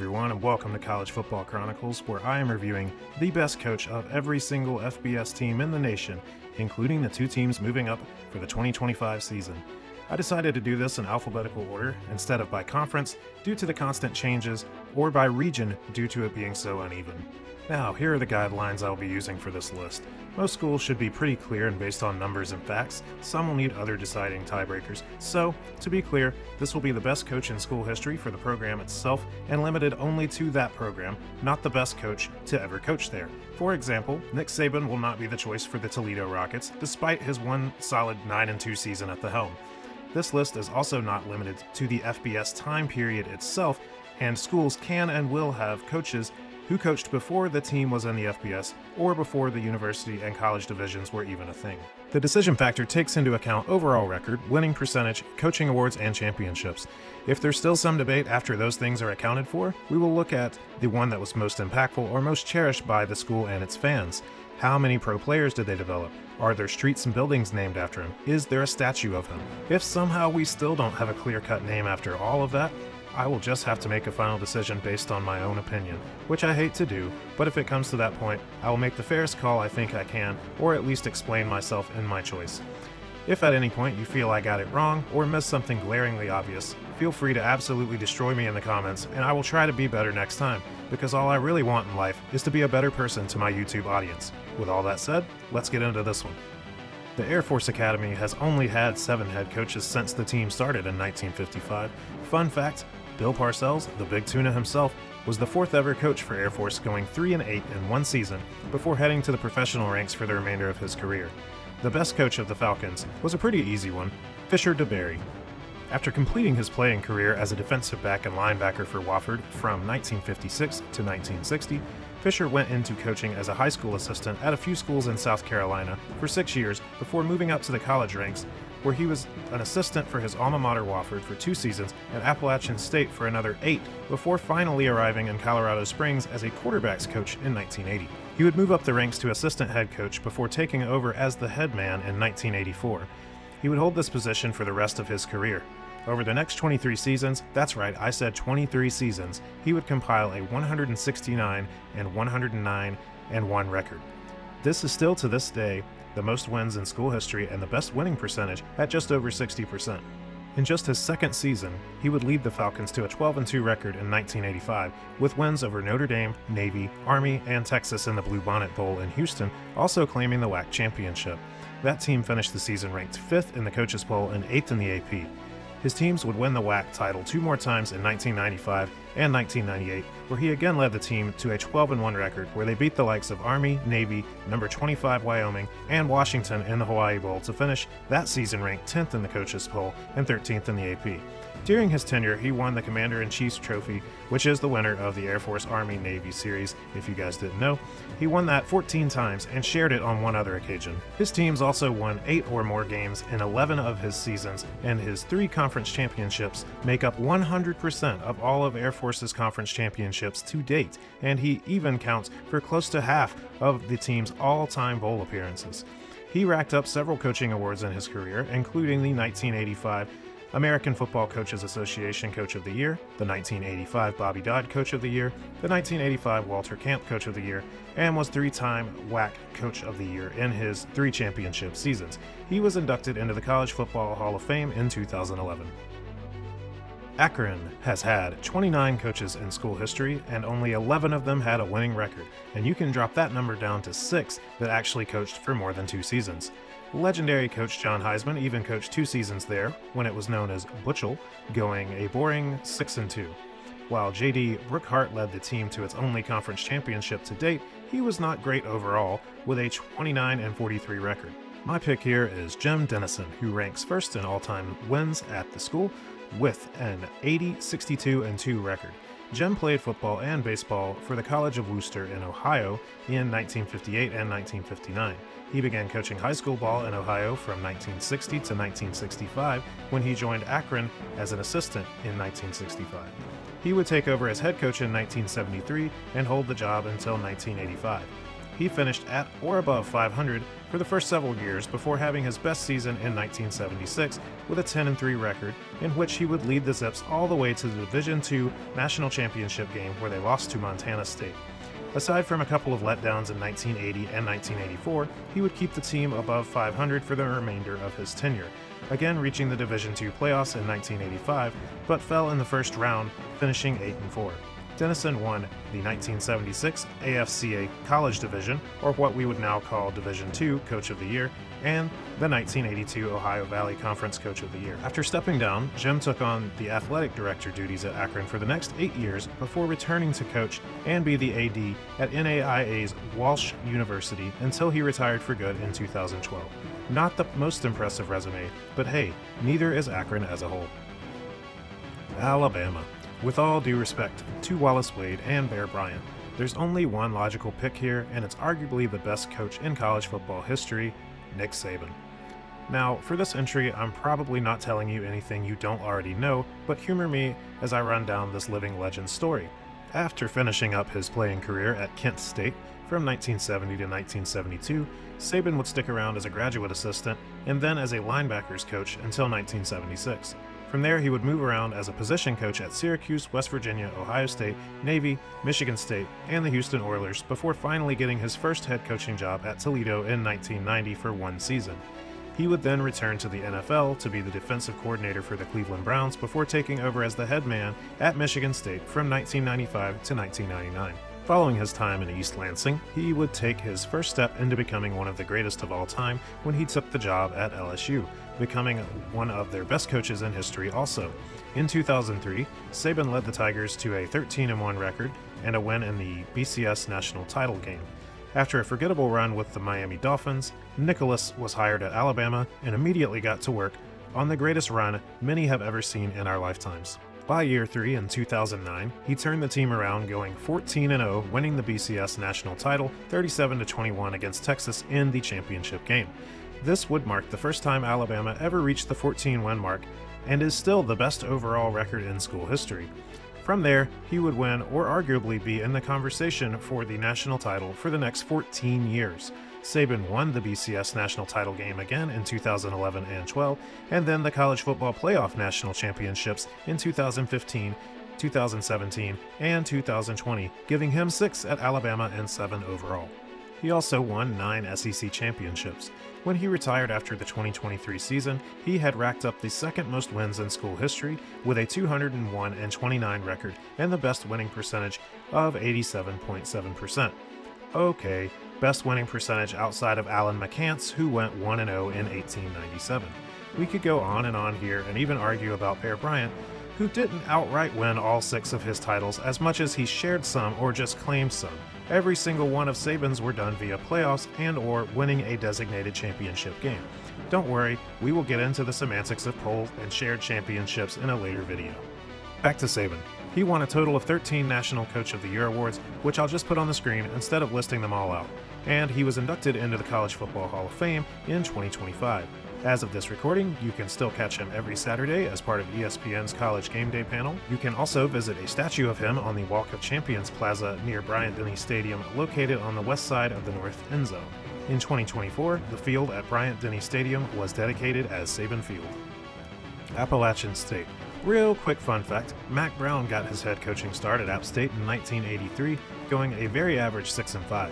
everyone, and welcome to College Football Chronicles, where I am reviewing the best coach of every single FBS team in the nation, including the two teams moving up for the 2025 season. I decided to do this in alphabetical order instead of by conference due to the constant changes, or by region due to it being so uneven. Now, here are the guidelines I'll be using for this list. Most schools should be pretty clear and based on numbers and facts. Some will need other deciding tiebreakers. So, to be clear, this will be the best coach in school history for the program itself and limited only to that program, not the best coach to ever coach there. For example, Nick Saban will not be the choice for the Toledo Rockets, despite his one solid 9-2 season at the helm. This list is also not limited to the FBS time period itself, and schools can and will have coaches who coached before the team was in the FBS or before the university and college divisions were even a thing. The decision factor takes into account overall record, winning percentage, coaching awards, and championships. If there's still some debate after those things are accounted for, we will look at the one that was most impactful or most cherished by the school and its fans. How many pro players did they develop? Are there streets and buildings named after him? Is there a statue of him? If somehow we still don't have a clear-cut name after all of that, I will just have to make a final decision based on my own opinion, which I hate to do, but if it comes to that point, I will make the fairest call I think I can, or at least explain myself in my choice. If at any point you feel I got it wrong, or missed something glaringly obvious, feel free to absolutely destroy me in the comments, and I will try to be better next time, because all I really want in life is to be a better person to my YouTube audience. With all that said, let's get into this one. The Air Force Academy has only had 7 head coaches since the team started in 1955. Fun fact, Bill Parcells, the Big Tuna himself, was the 4th ever coach for Air Force, going 3-8 in one season before heading to the professional ranks for the remainder of his career. The best coach of the Falcons was a pretty easy one, Fisher DeBerry. After completing his playing career as a defensive back and linebacker for Wofford from 1956 to 1960, Fisher went into coaching as a high school assistant at a few schools in South Carolina for 6 years before moving up to the college ranks, where he was an assistant for his alma mater Wofford for 2 seasons and Appalachian State for another 8, before finally arriving in Colorado Springs as a quarterbacks coach in 1980. He would move up the ranks to assistant head coach before taking over as the head man in 1984. He would hold this position for the rest of his career. Over the next 23 seasons, that's right, I said 23 seasons, he would compile a 169-109-1 record. This is still to this day the most wins in school history and the best winning percentage at just over 60%. In just his second season, he would lead the Falcons to a 12-2 record in 1985, with wins over Notre Dame, Navy, Army, and Texas in the Bluebonnet Bowl in Houston, also claiming the WAC championship. That team finished the season ranked 5th in the coaches poll and 8th in the AP. His teams would win the WAC title 2 more times in 1995 and 1998, where he again led the team to a 12-1 record where they beat the likes of Army, Navy, number 25 Wyoming, and Washington in the Hawaii Bowl to finish that season ranked 10th in the coaches poll and 13th in the AP. During his tenure, he won the Commander-in-Chief's Trophy, which is the winner of the Air Force Army-Navy series, if you guys didn't know. He won that 14 times and shared it on one other occasion. His teams also won 8 or more games in 11 of his seasons, and his 3 conference championships make up 100% of all of Air Force's conference championships to date, and he even counts for close to half of the team's all-time bowl appearances. He racked up several coaching awards in his career, including the 1985 American Football Coaches Association Coach of the Year, the 1985 Bobby Dodd Coach of the Year, the 1985 Walter Camp Coach of the Year, and was 3-time WAC Coach of the Year in his 3 championship seasons. He was inducted into the College Football Hall of Fame in 2011. Akron has had 29 coaches in school history, and only 11 of them had a winning record, and you can drop that number down to 6 that actually coached for more than 2 seasons. Legendary coach John Heisman even coached 2 seasons there, when it was known as Butchell, going a boring 6-2. While J.D. Brookhart led the team to its only conference championship to date, he was not great overall, with a 29-43 record. My pick here is Jim Dennison, who ranks first in all-time wins at the school, with an 80-62-2 record. Jim played football and baseball for the College of Wooster in Ohio in 1958 and 1959. He began coaching high school ball in Ohio from 1960 to 1965 when he joined Akron as an assistant in 1965. He would take over as head coach in 1973 and hold the job until 1985. he finished at or above 500 for the first several years before having his best season in 1976 with a 10-3 record, in which he would lead the Zips all the way to the Division II National Championship game where they lost to Montana State. Aside from a couple of letdowns in 1980 and 1984, he would keep the team above 500 for the remainder of his tenure, again reaching the Division II playoffs in 1985, but fell in the first round, finishing 8-4. Denison won the 1976 AFCA College Division, or what we would now call Division II Coach of the Year, and the 1982 Ohio Valley Conference Coach of the Year. After stepping down, Jim took on the athletic director duties at Akron for the next 8 years before returning to coach and be the AD at NAIA's Walsh University until he retired for good in 2012. Not the most impressive resume, but hey, neither is Akron as a whole. Alabama. With all due respect to Wallace Wade and Bear Bryant, there's only one logical pick here, and it's arguably the best coach in college football history, Nick Saban. Now, for this entry, I'm probably not telling you anything you don't already know, but humor me as I run down this living legend story. After finishing up his playing career at Kent State from 1970 to 1972, Saban would stick around as a graduate assistant and then as a linebackers coach until 1976. From there, he would move around as a position coach at Syracuse, West Virginia, Ohio State, Navy, Michigan State, and the Houston Oilers before finally getting his first head coaching job at Toledo in 1990 for one season. He would then return to the NFL to be the defensive coordinator for the Cleveland Browns before taking over as the head man at Michigan State from 1995 to 1999. Following his time in East Lansing, he would take his first step into becoming one of the greatest of all time when he took the job at LSU, becoming one of their best coaches in history also. In 2003, Saban led the Tigers to a 13-1 record and a win in the BCS national title game. After a forgettable run with the Miami Dolphins, Nicholas was hired at Alabama and immediately got to work on the greatest run many have ever seen in our lifetimes. By year 3 in 2009, he turned the team around, going 14-0, winning the BCS national title 37-21 against Texas in the championship game. This would mark the first time Alabama ever reached the 14-win mark and is still the best overall record in school history. From there, he would win or arguably be in the conversation for the national title for the next 14 years. Saban won the BCS national title game again in 2011 and 12, and then the college football playoff national championships in 2015, 2017, and 2020, giving him 6 at Alabama and 7 overall. He also won 9 SEC championships. When he retired after the 2023 season, he had racked up the second most wins in school history with a 201-29 record and the best winning percentage of 87.7%. Okay, best winning percentage outside of Alan McCants, who went 1-0 in 1897. We could go on and on here and even argue about Bear Bryant, who didn't outright win all 6 of his titles as much as he shared some or just claimed some. Every single one of Saban's were done via playoffs and or winning a designated championship game. Don't worry, we will get into the semantics of polls and shared championships in a later video. Back to Saban. He won a total of 13 National Coach of the Year awards, which I'll just put on the screen instead of listing them all out, and he was inducted into the College Football Hall of Fame in 2025. As of this recording, you can still catch him every Saturday as part of ESPN's College Game Day panel. You can also visit a statue of him on the Walk of Champions Plaza near Bryant-Denny Stadium, located on the west side of the north end zone. In 2024, the field at Bryant-Denny Stadium was dedicated as Saban Field. Appalachian State. Real quick fun fact, Mack Brown got his head coaching start at App State in 1983, going a very average 6-5.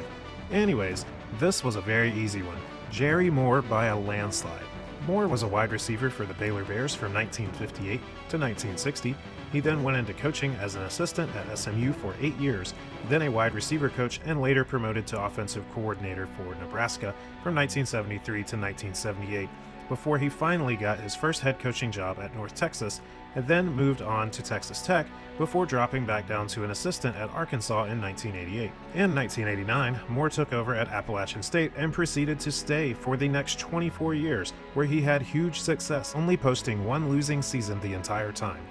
Anyways, this was a very easy one. Jerry Moore by a landslide. Moore was a wide receiver for the Baylor Bears from 1958 to 1960. He then went into coaching as an assistant at SMU for 8 years, then a wide receiver coach, and later promoted to offensive coordinator for Nebraska from 1973 to 1978, before he finally got his first head coaching job at North Texas, and then moved on to Texas Tech before dropping back down to an assistant at Arkansas in 1988. In 1989, Moore took over at Appalachian State and proceeded to stay for the next 24 years, where he had huge success, only posting one losing season the entire time.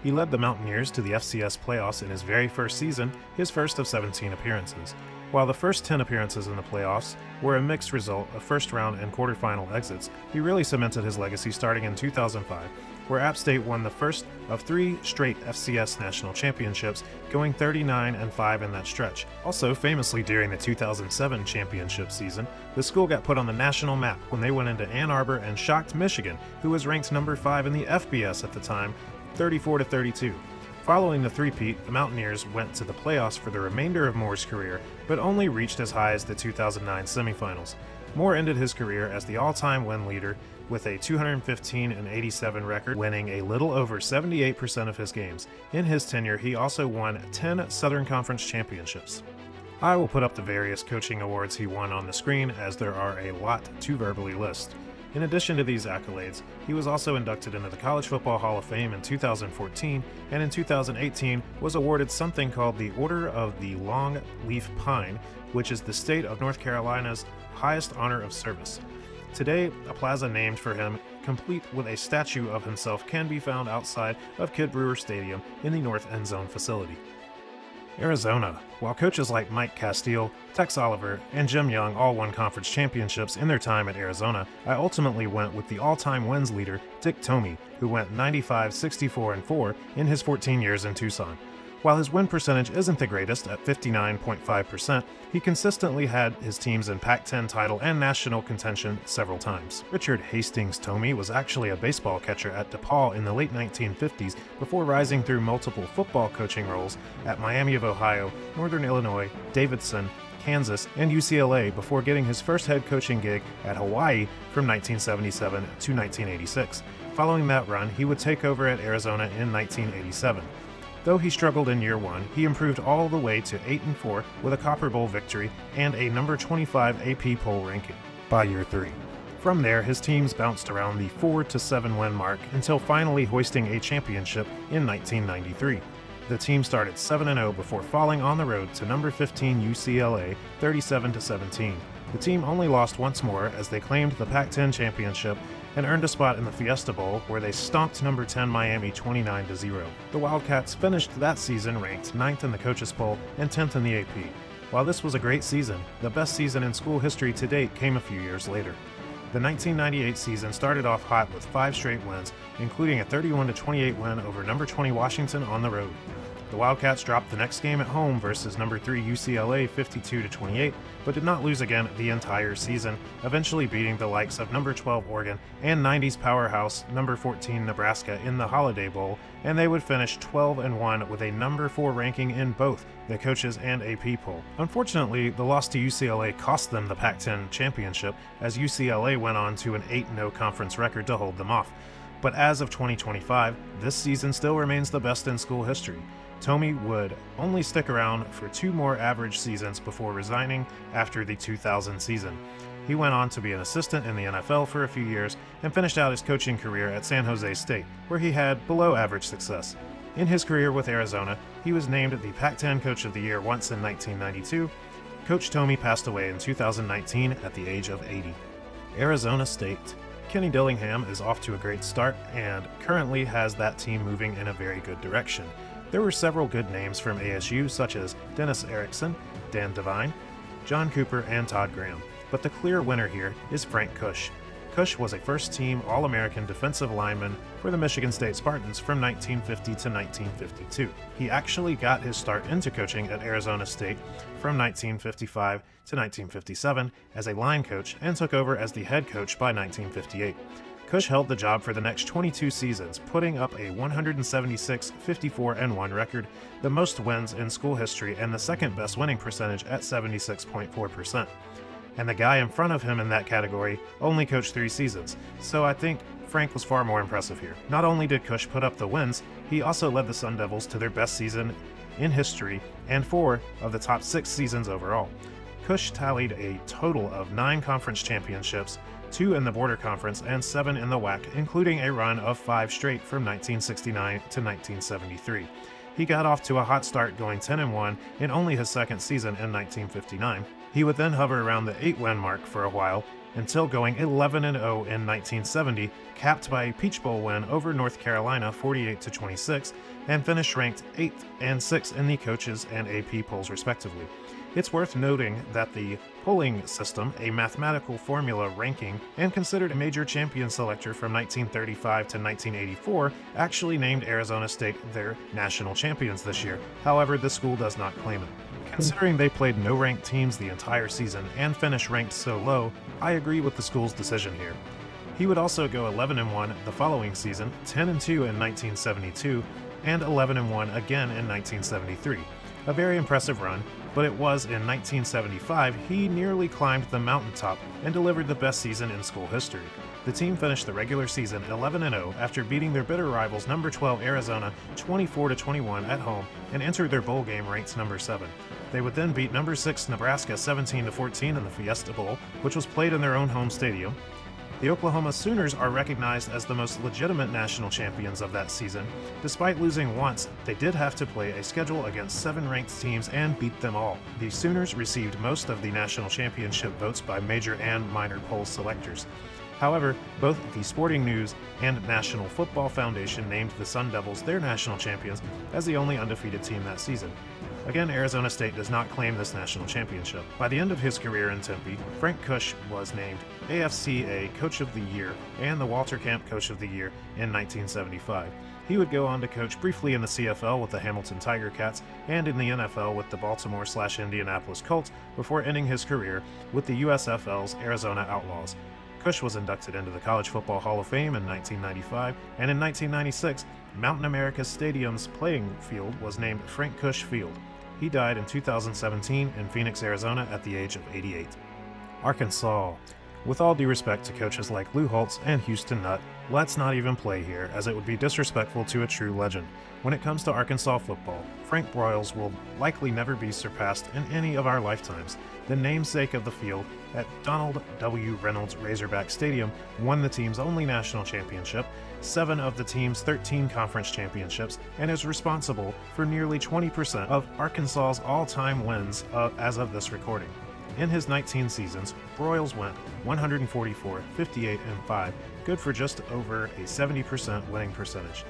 He led the Mountaineers to the FCS playoffs in his very first season, his first of 17 appearances. While the first 10 appearances in the playoffs were a mixed result of first-round and quarterfinal exits, he really cemented his legacy starting in 2005, where App State won the first of 3 straight FCS national championships, going 39-5 in that stretch. Also, famously during the 2007 championship season, the school got put on the national map when they went into Ann Arbor and shocked Michigan, who was ranked number 5 in the FBS at the time, 34-32. Following the three-peat, the Mountaineers went to the playoffs for the remainder of Moore's career, but only reached as high as the 2009 semifinals. Moore ended his career as the all-time win leader with a 215-87 record, winning a little over 78% of his games. In his tenure, he also won 10 Southern Conference championships. I will put up the various coaching awards he won on the screen, as there are a lot to verbally list. In addition to these accolades, he was also inducted into the College Football Hall of Fame in 2014, and in 2018 was awarded something called the Order of the Long Leaf Pine, which is the state of North Carolina's highest honor of service. Today, a plaza named for him, complete with a statue of himself, can be found outside of Kidd Brewer Stadium in the North End Zone facility. Arizona. While coaches like Mike Castile, Tex Oliver, and Jim Young all won conference championships in their time at Arizona, I ultimately went with the all-time wins leader, Dick Tomey, who went 95, 64, and 4 in his 14 years in Tucson. While his win percentage isn't the greatest at 59.5%, he consistently had his teams in Pac-10 title and national contention several times. Richard Hastings Tomey was actually a baseball catcher at DePaul in the late 1950s before rising through multiple football coaching roles at Miami of Ohio, Northern Illinois, Davidson, Kansas, and UCLA before getting his first head coaching gig at Hawaii from 1977 to 1986. Following that run, he would take over at Arizona in 1987. Though he struggled in year 1, he improved all the way to 8-4 with a Copper Bowl victory and a number 25 AP poll ranking by year 3. From there, his teams bounced around the 4-7 win mark until finally hoisting a championship in 1993. The team started 7-0 before falling on the road to number 15 UCLA 37-17. The team only lost once more as they claimed the Pac-10 championship and earned a spot in the Fiesta Bowl, where they stomped number 10 Miami 29-0. The Wildcats finished that season ranked 9th in the coaches poll and 10th in the AP. While this was a great season, the best season in school history to date came a few years later. The 1998 season started off hot with 5 straight wins, including a 31-28 win over number 20 Washington on the road. The Wildcats dropped the next game at home versus number 3 UCLA 52-28, but did not lose again the entire season, eventually beating the likes of number 12 Oregon and 90s powerhouse number 14 Nebraska in the Holiday Bowl, and they would finish 12-1 with a number 4 ranking in both the coaches and AP poll. Unfortunately, the loss to UCLA cost them the Pac-10 championship, as UCLA went on to an 8-0 conference record to hold them off. But as of 2025, this season still remains the best in school history. Tomey would only stick around for 2 more average seasons before resigning after the 2000 season. He went on to be an assistant in the NFL for a few years and finished out his coaching career at San Jose State, where he had below-average success. In his career with Arizona, he was named the Pac-10 Coach of the Year once in 1992. Coach Tomey passed away in 2019 at the age of 80. Arizona State. Kenny Dillingham is off to a great start and currently has that team moving in a very good direction. There were several good names from ASU, such as Dennis Erickson, Dan Devine, John Cooper, and Todd Graham. But the clear winner here is Frank Kush. Kush was a first-team All-American defensive lineman for the Michigan State Spartans from 1950 to 1952. He actually got his start into coaching at Arizona State from 1955 to 1957 as a line coach and took over as the head coach by 1958. Kush held the job for the next 22 seasons, putting up a 176, 54-1 record, the most wins in school history and the second best winning percentage at 76.4%. And the guy in front of him in that category only coached 3 seasons, so I think Frank was far more impressive here. Not only did Kush put up the wins, he also led the Sun Devils to their best season in history and 4 of the top 6 seasons overall. Kush tallied a total of 9 conference championships, 2 in the Border Conference, and 7 in the WAC, including a run of 5 straight from 1969 to 1973. He got off to a hot start going 10-1 in only his second season in 1959. He would then hover around the 8-win mark for a while, until going 11-0 in 1970, capped by a Peach Bowl win over North Carolina 48-26, and finished ranked 8th and 6th in the coaches and AP polls respectively. It's worth noting that the polling system, a mathematical formula ranking and considered a major champion selector from 1935 to 1984, actually named Arizona State their national champions this year. However, the school does not claim it. Considering they played no ranked teams the entire season and finished ranked so low, I agree with the school's decision here. He would also go 11-1 the following season, 10-2 in 1972, and 11-1 again in 1973. A very impressive run, but it was in 1975 he nearly climbed the mountaintop and delivered the best season in school history. The team finished the regular season 11-0 after beating their bitter rivals number 12 Arizona 24-21 at home and entered their bowl game ranked number 7. They would then beat number 6 Nebraska 17-14 in the Fiesta Bowl, which was played in their own home stadium. The Oklahoma Sooners are recognized as the most legitimate national champions of that season. Despite losing once, they did have to play a schedule against 7 ranked teams and beat them all. The Sooners received most of the national championship votes by major and minor poll selectors. However, both the Sporting News and National Football Foundation named the Sun Devils their national champions as the only undefeated team that season. Again, Arizona State does not claim this national championship. By the end of his career in Tempe, Frank Kush was named AFCA Coach of the Year and the Walter Camp Coach of the Year in 1975. He would go on to coach briefly in the CFL with the Hamilton Tiger Cats and in the NFL with the Baltimore/Indianapolis Colts before ending his career with the USFL's Arizona Outlaws. Kush was inducted into the College Football Hall of Fame in 1995, and in 1996, Mountain America Stadium's playing field was named Frank Kush Field. He died in 2017 in Phoenix, Arizona at the age of 88. Arkansas. With all due respect to coaches like Lou Holtz and Houston Nutt, let's not even play here, as it would be disrespectful to a true legend. When it comes to Arkansas football, Frank Broyles will likely never be surpassed in any of our lifetimes. The namesake of the field at Donald W. Reynolds Razorback Stadium won the team's only national championship, 7 of the team's 13 conference championships, and is responsible for nearly 20% of Arkansas's all-time wins as of this recording. In his 19 seasons, Broyles went 144, 58, and 5, good for just over a 70% winning percentage.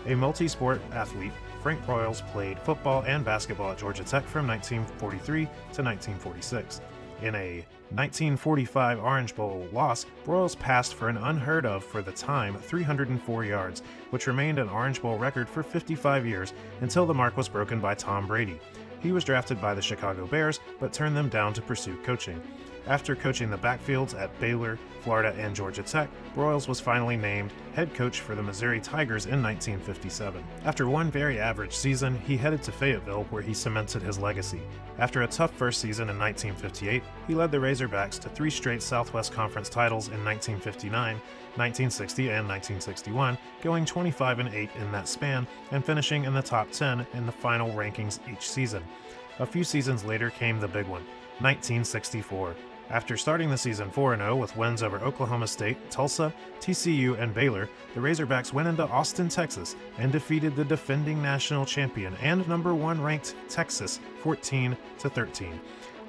A multi-sport athlete, Frank Broyles played football and basketball at Georgia Tech from 1943 to 1946. In a 1945 Orange Bowl loss, Broyles passed for an unheard of, for the time, 304 yards, which remained an Orange Bowl record for 55 years until the mark was broken by Tom Brady. He was drafted by the Chicago Bears, but turned them down to pursue coaching. After coaching the backfields at Baylor, Florida, and Georgia Tech, Broyles was finally named head coach for the Missouri Tigers in 1957. After one very average season, he headed to Fayetteville, where he cemented his legacy. After a tough first season in 1958, he led the Razorbacks to 3 straight Southwest Conference titles in 1959, 1960, and 1961, going 25-8 in that span and finishing in the top 10 in the final rankings each season. A few seasons later came the big one, 1964. After starting the season 4-0 with wins over Oklahoma State, Tulsa, TCU, and Baylor, the Razorbacks went into Austin, Texas, and defeated the defending national champion and number 1 ranked Texas 14-13.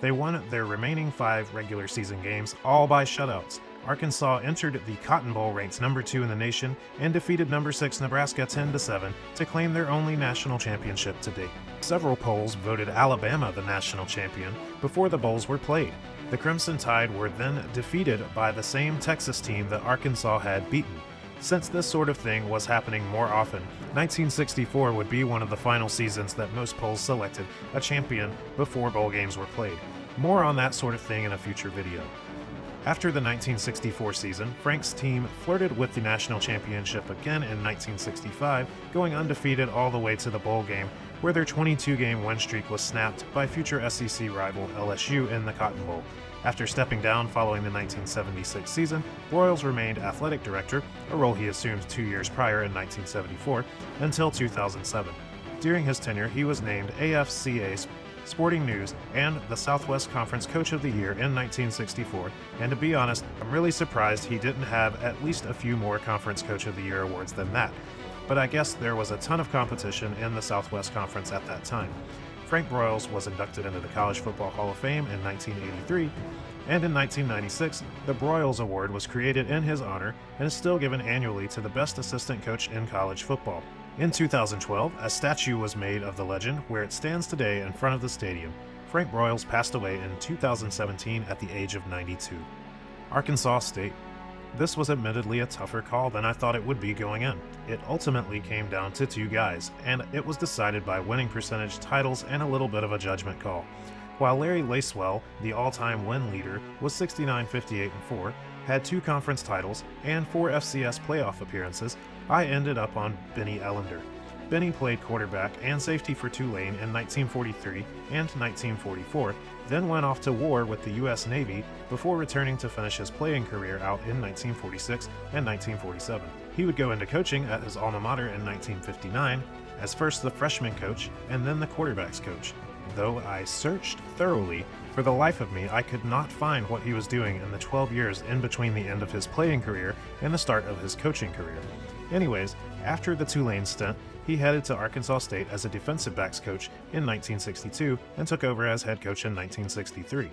They won their remaining 5 regular season games, all by shutouts. Arkansas entered the Cotton Bowl ranked number 2 in the nation and defeated number 6 Nebraska 10-7 to claim their only national championship to date. Several polls voted Alabama the national champion before the bowls were played. The Crimson Tide were then defeated by the same Texas team that Arkansas had beaten. Since this sort of thing was happening more often, 1964 would be one of the final seasons that most polls selected a champion before bowl games were played. More on that sort of thing in a future video. After the 1964 season, Frank's team flirted with the national championship again in 1965, going undefeated all the way to the bowl game, where their 22-game win streak was snapped by future SEC rival LSU in the Cotton Bowl. After stepping down following the 1976 season, Broyles remained athletic director, a role he assumed 2 years prior in 1974, until 2007. During his tenure, he was named AFCA Sporting News and the Southwest Conference Coach of the Year in 1964, and to be honest, I'm really surprised he didn't have at least a few more Conference Coach of the Year awards than that. But I guess there was a ton of competition in the Southwest Conference at that time. Frank Broyles was inducted into the College Football Hall of Fame in 1983, and in 1996, the Broyles Award was created in his honor and is still given annually to the best assistant coach in college football. In 2012, a statue was made of the legend where it stands today in front of the stadium. Frank Broyles passed away in 2017 at the age of 92. Arkansas State. This was admittedly a tougher call than I thought it would be going in. It ultimately came down to two guys, and it was decided by winning percentage, titles, and a little bit of a judgment call. While Larry Lacewell, the all-time win leader, was 69, 58, and 4, had 2 conference titles and 4 FCS playoff appearances, I ended up on Benny Ellender. Benny played quarterback and safety for Tulane in 1943 and 1944, then went off to war with the U.S. Navy before returning to finish his playing career out in 1946 and 1947. He would go into coaching at his alma mater in 1959 as first the freshman coach and then the quarterbacks coach. Though I searched thoroughly, for the life of me I could not find what he was doing in the 12 years in between the end of his playing career and the start of his coaching career. Anyways, after the Tulane stint, he headed to Arkansas State as a defensive backs coach in 1962 and took over as head coach in 1963.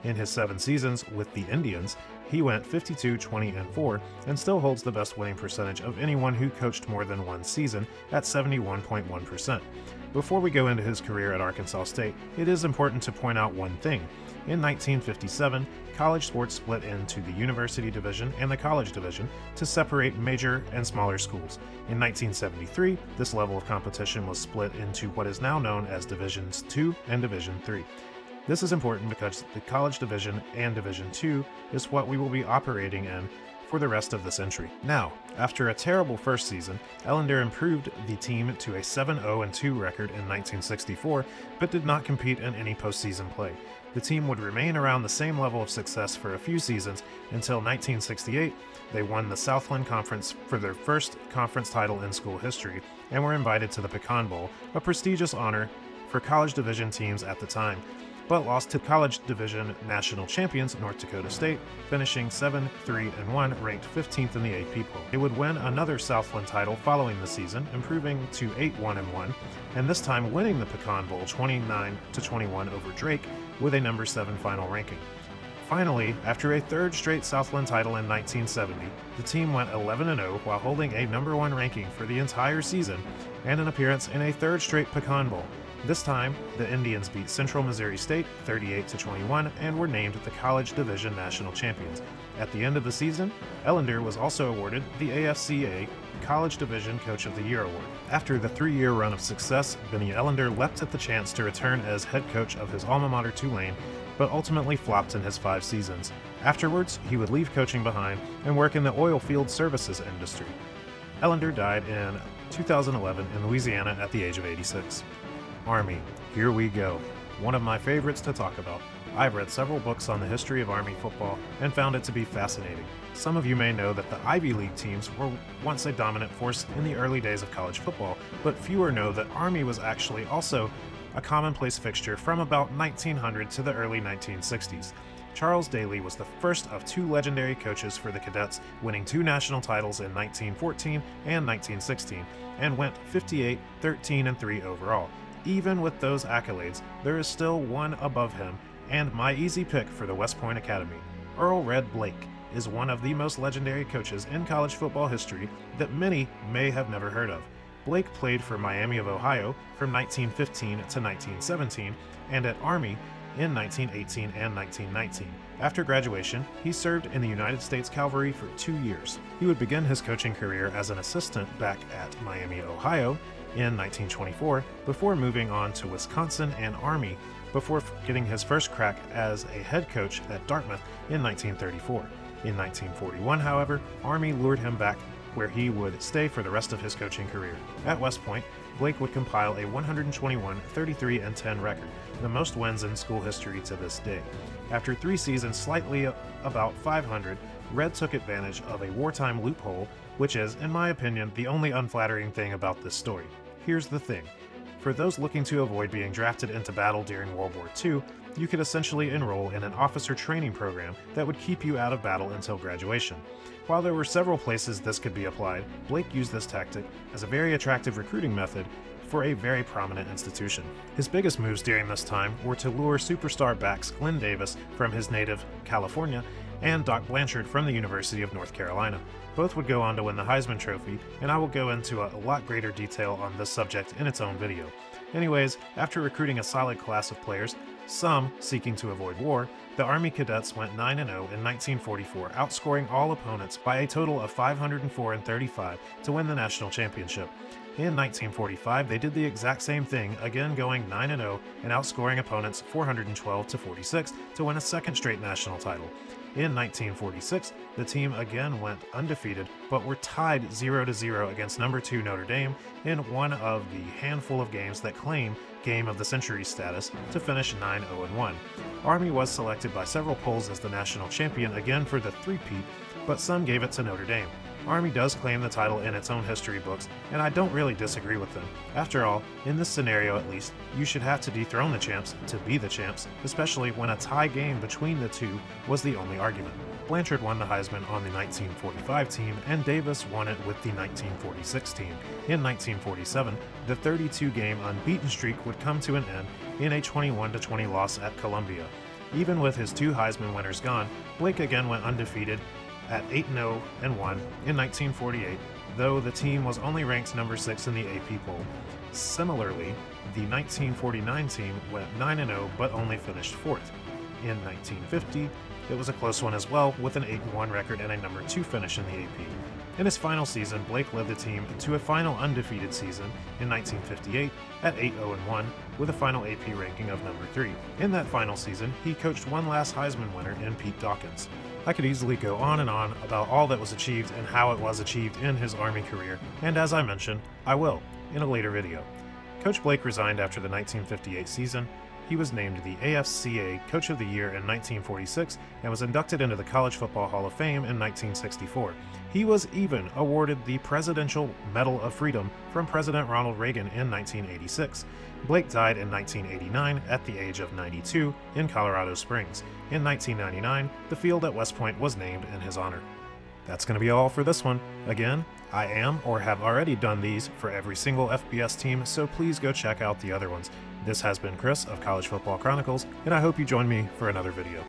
In his 7 seasons with the Indians, he went 52, 20, and 4 and still holds the best winning percentage of anyone who coached more than one season at 71.1%. Before we go into his career at Arkansas State, it is important to point out one thing. In 1957, college sports split into the University Division and the College Division to separate major and smaller schools. In 1973, this level of competition was split into what is now known as Divisions 2 and Division 3. This is important because the College Division and Division 2 is what we will be operating in for the rest of the century. Now, after a terrible first season, Ellender improved the team to a 7-0-2 record in 1964, but did not compete in any postseason play. The team would remain around the same level of success for a few seasons until 1968. They won the Southland Conference for their first conference title in school history and were invited to the Pecan Bowl, a prestigious honor for college division teams at the time, but lost to College Division national champions North Dakota State, finishing 7-3-1, ranked 15th in the AP poll. They would win another Southland title following the season, improving to 8-1-1, and this time winning the Pecan Bowl 29-21 over Drake with a number 7 final ranking. Finally, after a third straight Southland title in 1970, the team went 11-0 while holding a number 1 ranking for the entire season and an appearance in a third straight Pecan Bowl. This time, the Indians beat Central Missouri State 38-21 and were named the College Division national champions. At the end of the season, Ellender was also awarded the AFCA College Division Coach of the Year award. After the 3-year run of success, Benny Ellender leapt at the chance to return as head coach of his alma mater Tulane, but ultimately flopped in his 5 seasons. Afterwards, he would leave coaching behind and work in the oil field services industry. Ellender died in 2011 in Louisiana at the age of 86. Army. Here we go. One of my favorites to talk about. I've read several books on the history of Army football and found it to be fascinating. Some of you may know that the Ivy League teams were once a dominant force in the early days of college football, but fewer know that Army was actually also a commonplace fixture from about 1900 to the early 1960s. Charles Daly was the first of 2 legendary coaches for the Cadets, winning 2 national titles in 1914 and 1916, and went 58, 13, and 3 overall. Even with those accolades, there is still one above him, and my easy pick for the West Point Academy. Earl "Red" Blake is one of the most legendary coaches in college football history that many may have never heard of. Blake played for Miami of Ohio from 1915 to 1917 and at Army in 1918 and 1919. After graduation, he served in the United States Cavalry for 2 years. He would begin his coaching career as an assistant back at Miami, Ohio in 1924, before moving on to Wisconsin and Army, before getting his first crack as a head coach at Dartmouth in 1934. In 1941, however, Army lured him back, where he would stay for the rest of his coaching career. At West Point, Blake would compile a 121, 33, and 10 record, the most wins in school history to this day. After 3 seasons slightly about 500, Red took advantage of a wartime loophole, which is, in my opinion, the only unflattering thing about this story. Here's the thing. For those looking to avoid being drafted into battle during World War II, you could essentially enroll in an officer training program that would keep you out of battle until graduation. While there were several places this could be applied, Blake used this tactic as a very attractive recruiting method for a very prominent institution. His biggest moves during this time were to lure superstar backs Glenn Davis from his native California and Doc Blanchard from the University of North Carolina. Both would go on to win the Heisman Trophy, and I will go into a lot greater detail on this subject in its own video. Anyways, after recruiting a solid class of players, Some seeking to avoid war, the Army Cadets went 9-0 in 1944, outscoring all opponents by a total of 504-35 to win the national championship. In 1945, they did the exact same thing, again going 9-0 and outscoring opponents 412-46 to win a second straight national title. In 1946, the team again went undefeated, but were tied 0-0 against number 2 Notre Dame in one of the handful of games that claim Game of the Century status to finish 9-0-1. Army was selected by several polls as the national champion again for the three-peat, but some gave it to Notre Dame. Army does claim the title in its own history books, and I don't really disagree with them. After all, in this scenario at least, you should have to dethrone the champs to be the champs, especially when a tie game between the two was the only argument. Blanchard won the Heisman on the 1945 team, and Davis won it with the 1946 team. In 1947, the 32-game unbeaten streak would come to an end in a 21-20 loss at Columbia. Even with his 2 Heisman winners gone, Blake again went undefeated at 8-0-1 in 1948, though the team was only ranked number 6 in the AP poll. Similarly, the 1949 team went 9-0 but only finished 4th. In 1950, it was a close one as well, with an 8-1 record and a number 2 finish in the AP. In his final season, Blake led the team to a final undefeated season in 1958 at 8-0-1 with a final AP ranking of number 3. In that final season, he coached one last Heisman winner in Pete Dawkins. I could easily go on and on about all that was achieved and how it was achieved in his Army career, and as I mentioned, I will in a later video. Coach Blake resigned after the 1958 season. He was named the AFCA Coach of the Year in 1946 and was inducted into the College Football Hall of Fame in 1964. He was even awarded the Presidential Medal of Freedom from President Ronald Reagan in 1986. Blake died in 1989 at the age of 92 in Colorado Springs. In 1999, the field at West Point was named in his honor. That's going to be all for this one. Again, I am or have already done these for every single FBS team, so please go check out the other ones. This has been Chris of College Football Chronicles, and I hope you join me for another video.